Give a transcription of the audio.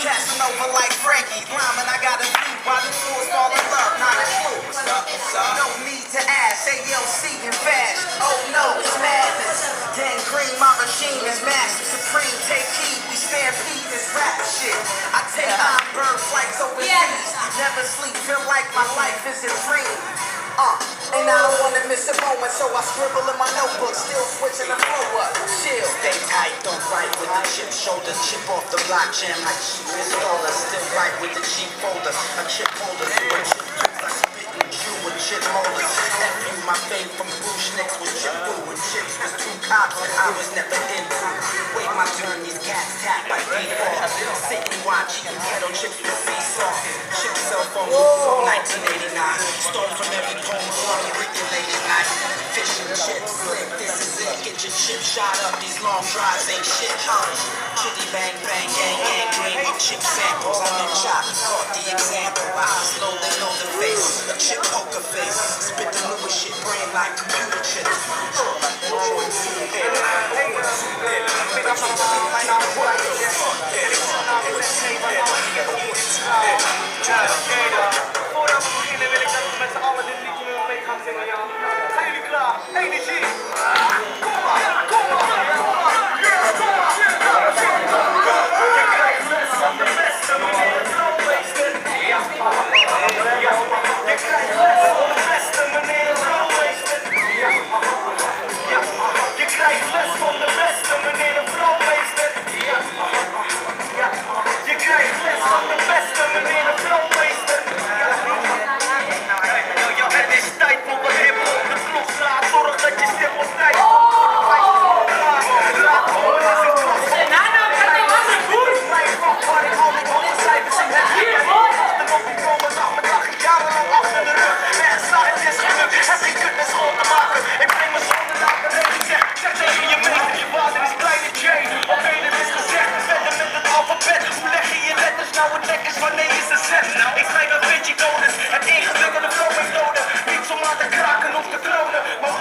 Casting over like Frankie. Rhyming, I got a beat while the fools fall in love, not a clue. No need to ask, ALC and Bash. Oh no, it's madness. Gang green, my machine is master supreme. Take heed, we stampede this rap shit. I take bird flights overseas. Never sleep, feel like my life is a dream. And I don't wanna miss a moment, so I scribble in my notebook, still switching the flow up. Chill. Stay tight, don't fight with the chip shoulder. Chip off the block, jam like cheap installers. Still right with the cheap folder. A chip holder, do a chip tooth. I spit and chew with chip molders. F you, my fame from Lunaticks was chip blue. And chips was two cops I was never into. Wait my turn, these cats tap by default. Sit and watch, eating kettle chips with seesaw. Chip cell phone, so 1989. Stole from every home, regulated night. Fish and chips, slick, this is it. Get your chip shot up, these long drives ain't shit, Chitty bang bang, gang gang, green with chip samples. I'm in chop, caught the example. Eyes low, they know the face. A chip poker face. Spit the newest shit, brain like computer chips. Voordat we beginnen wil ik dat we met z'n allen dit liedje weer mee gaan zingen, ja. Zijn jullie klaar? Energie! Kom maar! Kom maar! Je krijgt les van de beste meneer het roodmeester. Ja, je krijgt les van de beste meneer het roodmeester. Ja, je krijgt les van de beste meneer het roodmeester. Ja, je krijgt les van de beste meneer het roodmeester. Het is tijd voor een hiphop. De klok slaat, zorg dat je stil op tijd komt. Laat horen als een klas. Blijf van waar ik al die hoge cijfers in heb. Achterop die komen, zag mijn dag jarenlang achter de rug. Nergens zag het is geluk, heb geen kut met school te maken. Ik breng mijn zonden naar beneden, zeg tegen je meester. Je vader is kleine Jane, op heden is gezegd. Verder met het alfabet, hoe leg je je letters? Nou het lek is wanneer je ze zet. Ik schrijf een beetje codes, het ingewikkelde flow methode. Niet zomaar te kraken of te klonen, maar